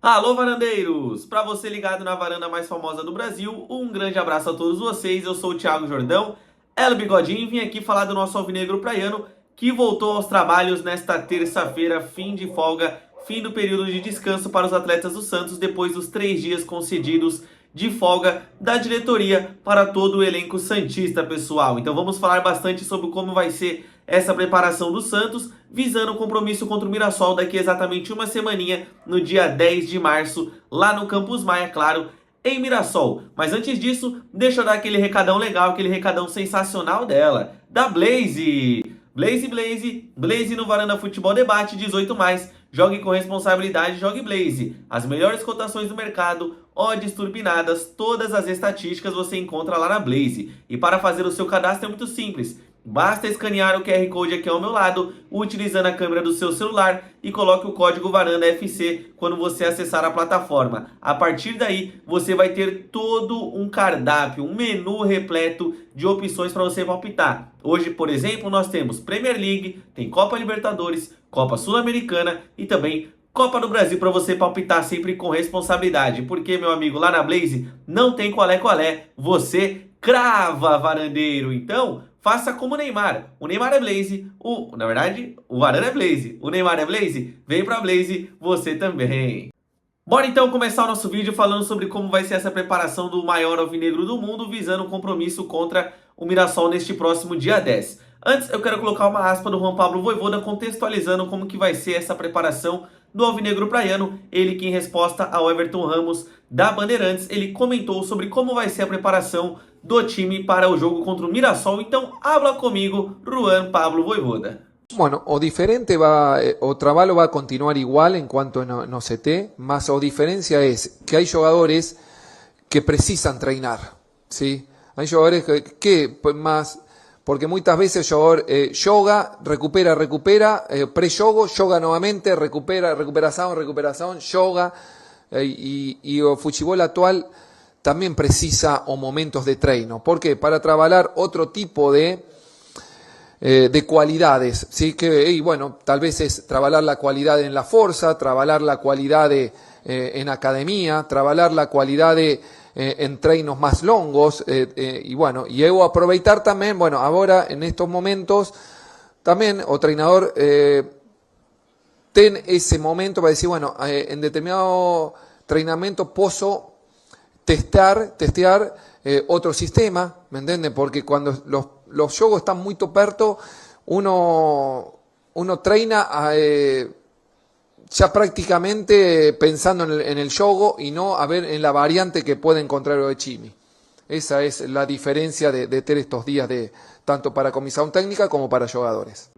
Alô, varandeiros! Para você ligado na varanda mais famosa do Brasil, um grande abraço a todos vocês. Eu sou o Thiago Jordão, El Bigodinho, e vim aqui falar do nosso alvinegro praiano, que voltou aos trabalhos nesta terça-feira, fim de folga, fim do período de descanso para os atletas do Santos, depois dos 3 dias concedidos de folga da diretoria para todo o elenco santista, pessoal. Então vamos falar bastante sobre como vai ser essa preparação do Santos, visando o compromisso contra o Mirassol daqui a exatamente uma semaninha, no dia 10 de março, lá no Campus Maia, claro, em Mirassol. Mas antes disso, deixa eu dar aquele recadão legal, aquele recadão sensacional dela, da Blaze. Blaze no Varanda Futebol Debate 18+. Jogue com responsabilidade, jogue Blaze. As melhores cotações do mercado, odds turbinadas, todas as estatísticas você encontra lá na Blaze. E para fazer o seu cadastro é muito simples. Basta escanear o QR Code aqui ao meu lado, utilizando a câmera do seu celular, e coloque o código VARANDAFC quando você acessar a plataforma. A partir daí, você vai ter todo um cardápio, um menu repleto de opções para você palpitar. Hoje, por exemplo, nós temos Premier League, tem Copa Libertadores, Copa Sul-Americana e também Copa do Brasil para você palpitar sempre com responsabilidade. Porque, meu amigo, lá na Blaze não tem qual é, você crava, varandeiro. Então, faça como o Neymar. O Neymar é Blaze, na verdade, o Varanda é Blaze. O Neymar é Blaze, vem pra Blaze, você também. Bora então começar o nosso vídeo falando sobre como vai ser essa preparação do maior alvinegro do mundo, visando o compromisso contra o Mirassol neste próximo dia 10. Antes, eu quero colocar uma aspa do Juan Pablo Vojvoda contextualizando como que vai ser essa preparação do alvinegro praiano. Ele que, em resposta ao Everton Ramos da Bandeirantes, ele comentou sobre como vai ser a preparação do time para o jogo contra o Mirassol. Então, habla comigo, Juan Pablo Vojvoda. Bueno, o diferente va, o trabajo va a continuar igual en cuanto no CT, más o diferencia es que hay jugadores que precisan treinar, ¿sí? Hay jugadores que pues, más, porque muchas veces el jugador yoga, recupera, pre-yogo, yoga nuevamente, recuperación, yoga, y el fútbol actual también precisa o momentos de treino. ¿Por qué? Para trabajar otro tipo de cualidades, ¿sí? Que, y bueno, tal vez es trabajar la cualidad en la fuerza, trabajar la cualidad en academia, trabajar la cualidad en treinos más longos, y bueno, y yo aprovechar también, bueno, ahora en estos momentos, también, o entrenador, ten ese momento para decir, bueno, en determinado entrenamiento puedo testear otro sistema, ¿me entienden? Porque cuando los jogos están muy topertos, uno treina ya prácticamente pensando en el jogo y no a ver en la variante que puede encontrar el Chimi. Esa es la diferencia de tener estos días tanto para comisión técnica como para jugadores.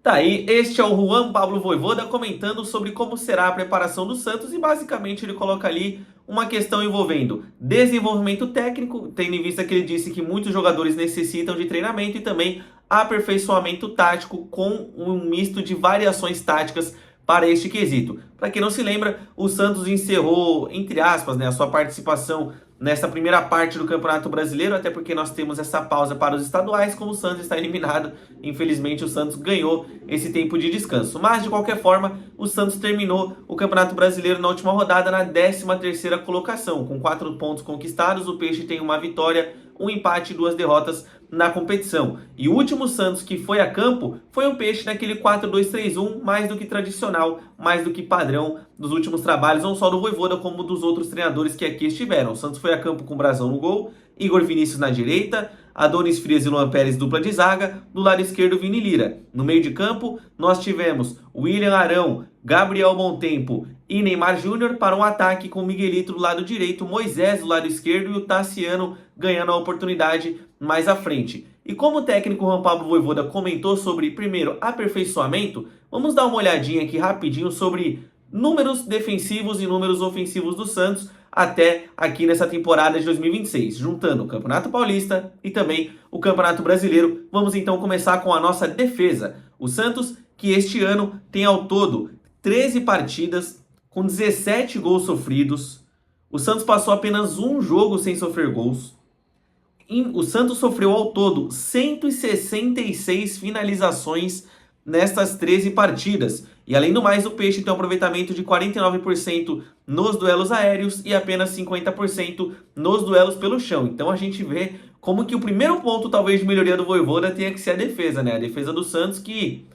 Tá aí, este é o Juan Pablo Vojvoda comentando sobre como será a preparação do Santos, e basicamente ele coloca ali uma questão envolvendo desenvolvimento técnico, tendo em vista que ele disse que muitos jogadores necessitam de treinamento, e também aperfeiçoamento tático com um misto de variações táticas para este quesito. Para quem não se lembra, o Santos encerrou, entre aspas, a sua participação nessa primeira parte do Campeonato Brasileiro, até porque nós temos essa pausa para os estaduais. Como o Santos está eliminado, infelizmente o Santos ganhou esse tempo de descanso. Mas, de qualquer forma, o Santos terminou o Campeonato Brasileiro na última rodada na 13ª colocação, com 4 pontos conquistados. O Peixe tem uma vitória, um empate e 2 derrotas na competição. E o último Santos que foi a campo foi um Peixe naquele 4-2-3-1, mais do que tradicional, mais do que padrão dos últimos trabalhos, não só do Vojvoda, como dos outros treinadores que aqui estiveram. O Santos foi a campo com o Brazão no gol, Igor Vinícius na direita, Adonis Frias e Luan Pérez dupla de zaga, do lado esquerdo Vini Lira. No meio de campo nós tivemos William Arão, Gabriel Montempo e Neymar Júnior, para um ataque com Miguelito do lado direito, Moisés do lado esquerdo e o Tassiano ganhando a oportunidade mais à frente. E como o técnico Juan Pablo Vojvoda comentou sobre, primeiro, aperfeiçoamento, vamos dar uma olhadinha aqui rapidinho sobre números defensivos e números ofensivos do Santos até aqui nessa temporada de 2026, juntando o Campeonato Paulista e também o Campeonato Brasileiro. Vamos então começar com a nossa defesa. O Santos, que este ano tem ao todo 13 partidas com 17 gols sofridos. O Santos passou apenas um jogo sem sofrer gols. O Santos sofreu ao todo 166 finalizações nestas 13 partidas. E além do mais, o Peixe tem um aproveitamento de 49% nos duelos aéreos e apenas 50% nos duelos pelo chão. Então a gente vê como que o primeiro ponto talvez de melhoria do Vojvoda tenha que ser a defesa, né? A defesa do Santos que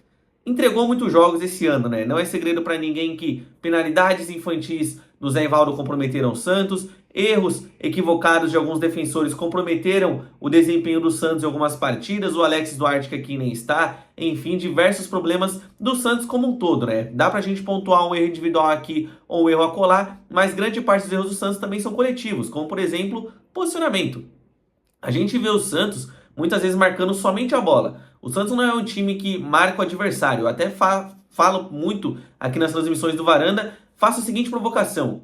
entregou muitos jogos esse ano, né? Não é segredo para ninguém que penalidades infantis do Zé Ivaldo comprometeram o Santos, erros equivocados de alguns defensores comprometeram o desempenho do Santos em algumas partidas, o Alex Duarte que aqui nem está, enfim, diversos problemas do Santos como um todo, né? Dá pra gente pontuar um erro individual aqui ou um erro acolá, mas grande parte dos erros do Santos também são coletivos, como por exemplo, posicionamento. A gente vê o Santos muitas vezes marcando somente a bola. O Santos não é um time que marca o adversário. Eu até falo muito aqui nas transmissões do Varanda, faço a seguinte provocação.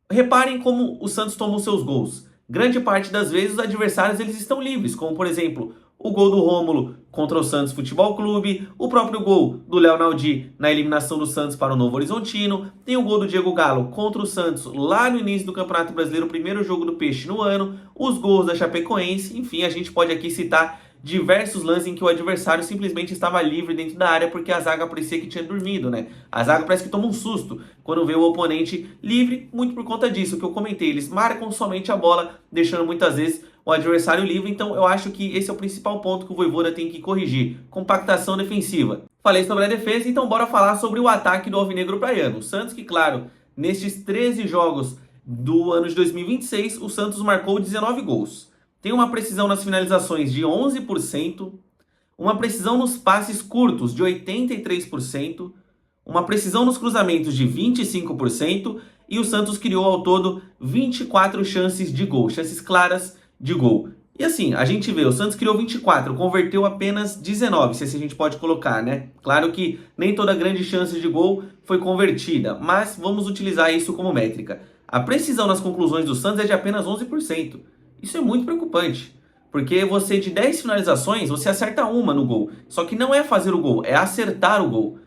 Reparem como o Santos toma os seus gols. Grande parte das vezes os adversários eles estão livres, como por exemplo o gol do Rômulo contra o Santos Futebol Clube, o próprio gol do Léo Naldi na eliminação do Santos para o Novo Horizontino, tem o gol do Diego Galo contra o Santos lá no início do Campeonato Brasileiro, o primeiro jogo do Peixe no ano, os gols da Chapecoense, enfim, a gente pode aqui citar diversos lances em que o adversário simplesmente estava livre dentro da área porque a zaga parecia que tinha dormido, né? A zaga parece que toma um susto quando vê o oponente livre, muito por conta disso que eu comentei. Eles marcam somente a bola, deixando muitas vezes o adversário livre. Então eu acho que esse é o principal ponto que o Vojvoda tem que corrigir. Compactação defensiva. Falei sobre a defesa, então bora falar sobre o ataque do Alvinegro Praiano. O Santos que, claro, nestes 13 jogos do ano de 2026, o Santos marcou 19 gols. Tem uma precisão nas finalizações de 11%, uma precisão nos passes curtos de 83%, uma precisão nos cruzamentos de 25% e o Santos criou ao todo 24 chances de gol, chances claras de gol. E assim, a gente vê, o Santos criou 24, converteu apenas 19, se assim a gente pode colocar, né? Claro que nem toda grande chance de gol foi convertida, mas vamos utilizar isso como métrica. A precisão nas conclusões do Santos é de apenas 11%. Isso é muito preocupante, porque você de 10 finalizações, você acerta uma no gol. Só que não é fazer o gol, é acertar o gol,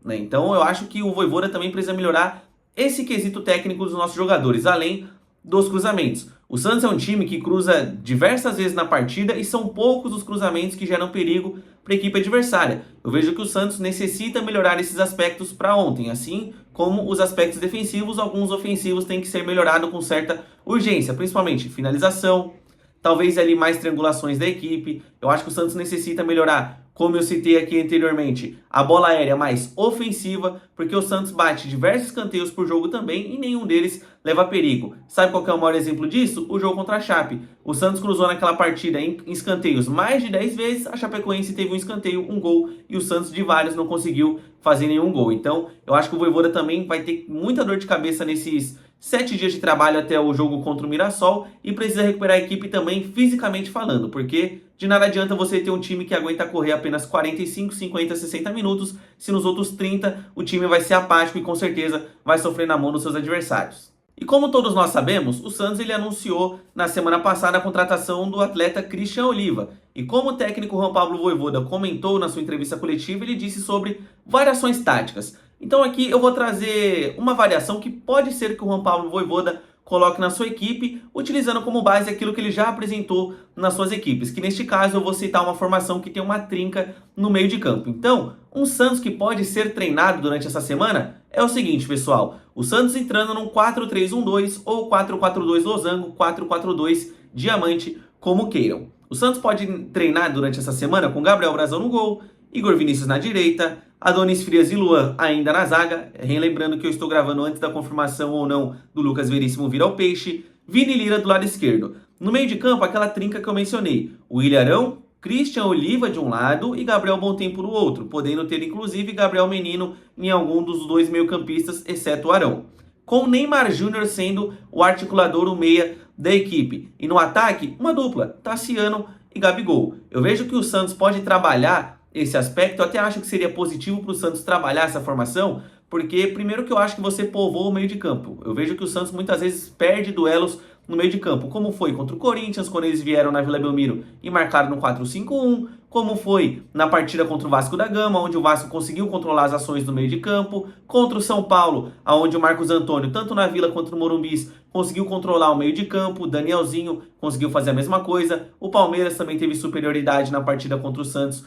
né? Então eu acho que o Vojvoda também precisa melhorar esse quesito técnico dos nossos jogadores, além dos cruzamentos. O Santos é um time que cruza diversas vezes na partida e são poucos os cruzamentos que geram perigo para a equipe adversária. Eu vejo que o Santos necessita melhorar esses aspectos para ontem, assim como os aspectos defensivos, alguns ofensivos têm que ser melhorados com certa urgência, principalmente finalização, talvez ali mais triangulações da equipe. Eu acho que o Santos necessita melhorar, como eu citei aqui anteriormente, a bola aérea mais ofensiva, porque o Santos bate diversos escanteios por jogo também e nenhum deles leva perigo. Sabe qual que é o maior exemplo disso? O jogo contra a Chape. O Santos cruzou naquela partida em escanteios mais de 10 vezes, a Chapecoense teve um escanteio, um gol, e o Santos de vários não conseguiu fazer nenhum gol. Então, eu acho que o Vojvoda também vai ter muita dor de cabeça nesses 7 dias de trabalho até o jogo contra o Mirassol e precisa recuperar a equipe também fisicamente falando, porque de nada adianta você ter um time que aguenta correr apenas 45, 50, 60 minutos, se nos outros 30 o time vai ser apático e com certeza vai sofrer na mão dos seus adversários. E como todos nós sabemos, o Santos ele anunciou na semana passada a contratação do atleta Christian Oliva. E como o técnico Juan Pablo Vojvoda comentou na sua entrevista coletiva, ele disse sobre variações táticas. Então aqui eu vou trazer uma variação que pode ser que o Juan Pablo Vojvoda coloque na sua equipe, utilizando como base aquilo que ele já apresentou nas suas equipes, que neste caso eu vou citar uma formação que tem uma trinca no meio de campo. Então, um Santos que pode ser treinado durante essa semana é o seguinte, pessoal, o Santos entrando num 4-3-1-2 ou 4-4-2 losango, 4-4-2 diamante, como queiram. O Santos pode treinar durante essa semana com Gabriel Brazão no gol, Igor Vinícius na direita, Adonis Frias e Luan ainda na zaga, relembrando que eu estou gravando antes da confirmação ou não do Lucas Veríssimo vir ao Peixe, Vini Lira do lado esquerdo. No meio de campo, aquela trinca que eu mencionei, o Ilharão, Christian Oliva de um lado e Gabriel Bontempo do outro, podendo ter inclusive Gabriel Menino em algum dos dois meio-campistas, exceto o Arão. Com Neymar Júnior sendo o articulador, o meia da equipe. E no ataque, uma dupla, Tassiano e Gabigol. Eu vejo que o Santos pode trabalhar esse aspecto, eu até acho que seria positivo para o Santos trabalhar essa formação, porque primeiro que eu acho que você povoa o meio de campo. Eu vejo que o Santos muitas vezes perde duelos no meio de campo, como foi contra o Corinthians, quando eles vieram na Vila Belmiro e marcaram no 4-5-1, como foi na partida contra o Vasco da Gama, onde o Vasco conseguiu controlar as ações do meio de campo, contra o São Paulo, onde o Marcos Antônio, tanto na Vila quanto no Morumbis, conseguiu controlar o meio de campo, o Danielzinho conseguiu fazer a mesma coisa, o Palmeiras também teve superioridade na partida contra o Santos,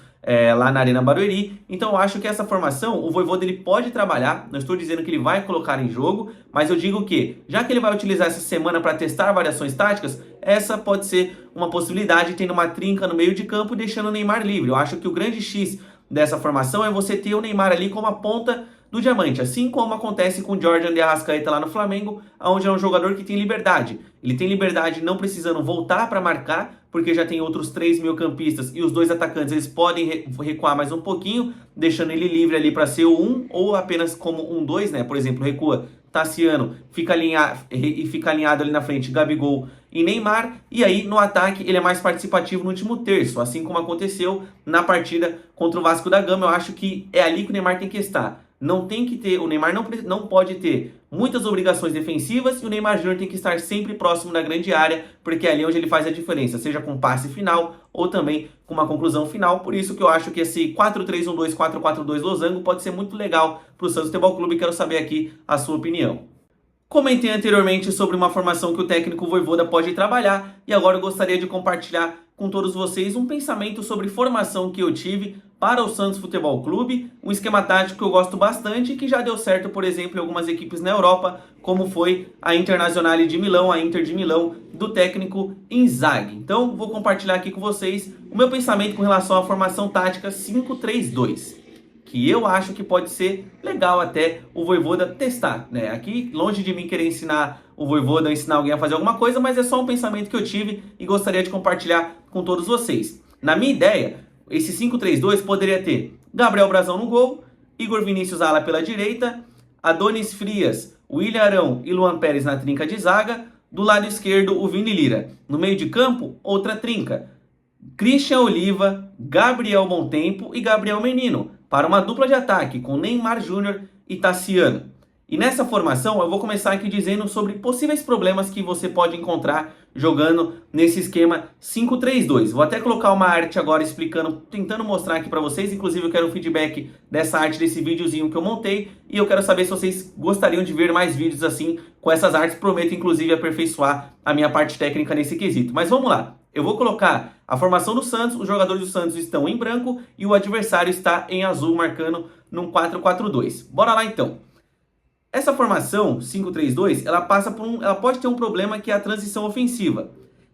lá na Arena Barueri. Então eu acho que essa formação, o Vojvoda ele pode trabalhar, não estou dizendo que ele vai colocar em jogo, mas eu digo que, já que ele vai utilizar essa semana para testar variações táticas, essa pode ser uma possibilidade, tendo uma trinca no meio de campo e deixando o Neymar livre. Eu acho que o grande X dessa formação é você ter o Neymar ali como a ponta do diamante, assim como acontece com o Jordan de Arrascaeta lá no Flamengo, onde é um jogador que tem liberdade. Ele tem liberdade não precisando voltar para marcar, porque já tem outros 3 meio-campistas e os 2 atacantes eles podem recuar mais um pouquinho, deixando ele livre ali para ser o 1 ou apenas como 1-2, né? Por exemplo, recua Tassiano, fica alinhado ali na frente Gabigol e Neymar, e aí no ataque ele é mais participativo no último terço, assim como aconteceu na partida contra o Vasco da Gama. Eu acho que é ali que o Neymar tem que estar. Não tem que ter, o Neymar não pode ter muitas obrigações defensivas e o Neymar Júnior tem que estar sempre próximo da grande área, porque é ali onde ele faz a diferença, seja com passe final ou também com uma conclusão final. Por isso que eu acho que esse 4-3-1-2, 4-4-2 losango pode ser muito legal para o Santos Futebol Clube. Quero saber aqui a sua opinião. Comentei anteriormente sobre uma formação que o técnico Vojvoda pode trabalhar e agora eu gostaria de compartilhar com todos vocês um pensamento sobre formação que eu tive para o Santos Futebol Clube, um esquema tático que eu gosto bastante e que já deu certo, por exemplo, em algumas equipes na Europa, como foi a Internazionale de Milão, a Inter de Milão, do técnico Inzaghi. Então, vou compartilhar aqui com vocês o meu pensamento com relação à formação tática 5-3-2. Que eu acho que pode ser legal até o Vojvoda testar, né? Aqui, longe de mim querer ensinar o Vojvoda, ensinar alguém a fazer alguma coisa, mas é só um pensamento que eu tive e gostaria de compartilhar com todos vocês. Na minha ideia, esse 5-3-2 poderia ter Gabriel Brazão no gol, Igor Vinícius ala pela direita, Adonis Frias, William Arão e Luan Pérez na trinca de zaga, do lado esquerdo o Vini Lira. No meio de campo, outra trinca, Christian Oliva, Gabriel Montempo e Gabriel Menino, para uma dupla de ataque com Neymar Júnior e Tassiano. E nessa formação eu vou começar aqui dizendo sobre possíveis problemas que você pode encontrar jogando nesse esquema 5-3-2. Vou até colocar uma arte agora explicando, tentando mostrar aqui para vocês. Inclusive eu quero o feedback dessa arte, desse videozinho que eu montei. E eu quero saber se vocês gostariam de ver mais vídeos assim com essas artes. Prometo inclusive aperfeiçoar a minha parte técnica nesse quesito. Mas vamos lá. Eu vou colocar a formação do Santos, os jogadores do Santos estão em branco e o adversário está em azul, marcando num 4-4-2. Bora lá então. Essa formação 5-3-2, ela pode ter um problema que é a transição ofensiva.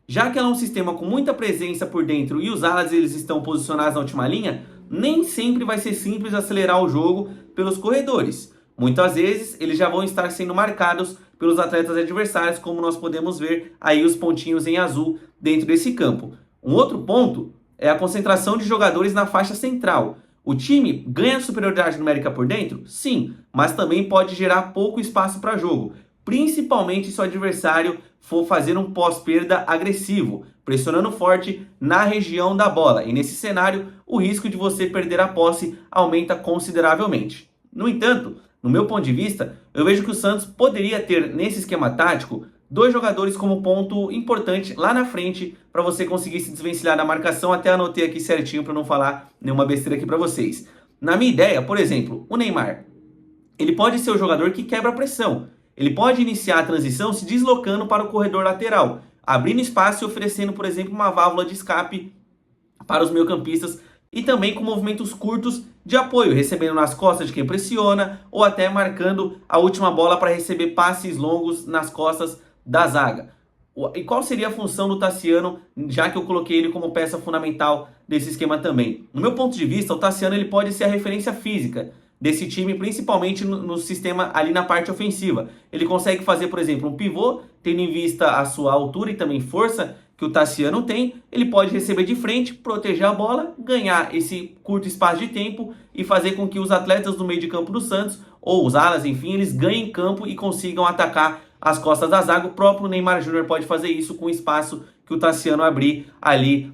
Já que ela é um sistema com muita presença por dentro e os alas eles estão posicionados na última linha, nem sempre vai ser simples acelerar o jogo pelos corredores. Muitas vezes eles já vão estar sendo marcados pelos atletas adversários, como nós podemos ver aí os pontinhos em azul dentro desse campo. Um outro ponto é a concentração de jogadores na faixa central. O time ganha superioridade numérica por dentro? Sim, mas também pode gerar pouco espaço para jogo, principalmente se o adversário for fazer um pós-perda agressivo, pressionando forte na região da bola. E nesse cenário, o risco de você perder a posse aumenta consideravelmente. No entanto, no meu ponto de vista, eu vejo que o Santos poderia ter nesse esquema tático 2 jogadores como ponto importante lá na frente para você conseguir se desvencilhar da marcação. Até anotei aqui certinho para não falar nenhuma besteira aqui para vocês. Na minha ideia, por exemplo, o Neymar, ele pode ser o jogador que quebra a pressão. Ele pode iniciar a transição se deslocando para o corredor lateral, abrindo espaço e oferecendo, por exemplo, uma válvula de escape para os meio-campistas e também com movimentos curtos de apoio, recebendo nas costas de quem pressiona ou até marcando a última bola para receber passes longos nas costas da zaga. E qual seria a função do Tassiano, já que eu coloquei ele como peça fundamental desse esquema também? No meu ponto de vista, o Tassiano ele pode ser a referência física desse time, principalmente no sistema ali na parte ofensiva. Ele consegue fazer, por exemplo, um pivô, tendo em vista a sua altura e também força que o Tassiano tem. Ele pode receber de frente, proteger a bola, ganhar esse curto espaço de tempo e fazer com que os atletas do meio de campo do Santos, ou os alas, enfim, eles ganhem campo e consigam atacar as costas da zaga. O próprio Neymar Júnior pode fazer isso com o espaço que o Tassiano abrir ali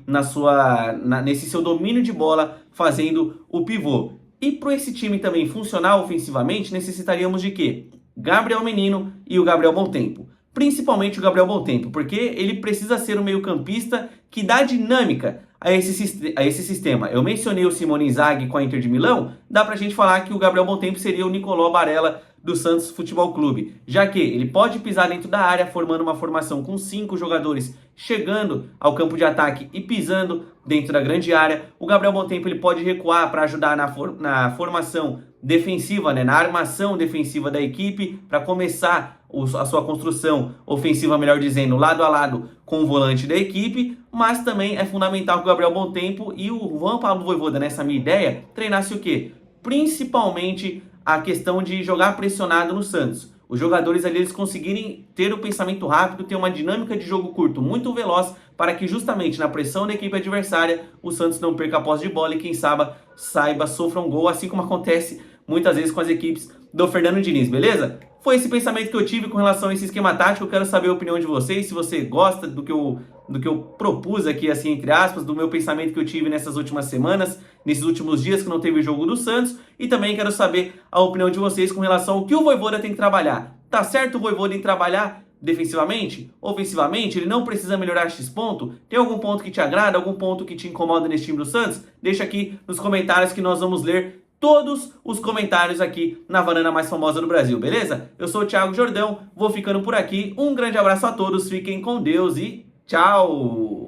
nesse seu domínio de bola, fazendo o pivô. E para esse time também funcionar ofensivamente, necessitaríamos de quê? Gabriel Menino e o Gabriel Montempo. principalmente o Gabriel Bontempo, porque ele precisa ser um meio-campista que dá dinâmica a esse sistema. Eu mencionei o Simone Inzaghi com a Inter de Milão, dá pra gente falar que o Gabriel Bontempo seria o Nicolò Barella do Santos Futebol Clube, já que ele pode pisar dentro da área formando uma formação com 5 jogadores chegando ao campo de ataque e pisando dentro da grande área. O Gabriel Bontempo ele pode recuar para ajudar na formação defensiva, né, na armação defensiva da equipe, para começar a sua construção ofensiva, melhor dizendo, lado a lado com o volante da equipe, mas também é fundamental que o Gabriel Bontempo e o Juan Pablo Vojvoda, nessa minha ideia, treinasse o quê? Principalmente a questão de jogar pressionado no Santos. Os jogadores ali eles conseguirem ter o pensamento rápido, ter uma dinâmica de jogo curto muito veloz, para que justamente na pressão da equipe adversária, o Santos não perca a posse de bola e quem saiba sofra um gol, assim como acontece muitas vezes com as equipes do Fernando Diniz, beleza? Foi esse pensamento que eu tive com relação a esse esquema tático. Eu quero saber a opinião de vocês, se você gosta do que eu propus aqui, assim, entre aspas, do meu pensamento que eu tive nessas últimas semanas, nesses últimos dias que não teve jogo do Santos, e também quero saber a opinião de vocês com relação ao que o Vojvoda tem que trabalhar. Tá certo o Vojvoda em trabalhar defensivamente? Ofensivamente? Ele não precisa melhorar X ponto? Tem algum ponto que te agrada? Algum ponto que te incomoda nesse time do Santos? Deixa aqui nos comentários que nós vamos ler todos os comentários aqui na varanda mais famosa do Brasil, beleza? Eu sou o Thiago Jordão, vou ficando por aqui. Um grande abraço a todos, fiquem com Deus e tchau!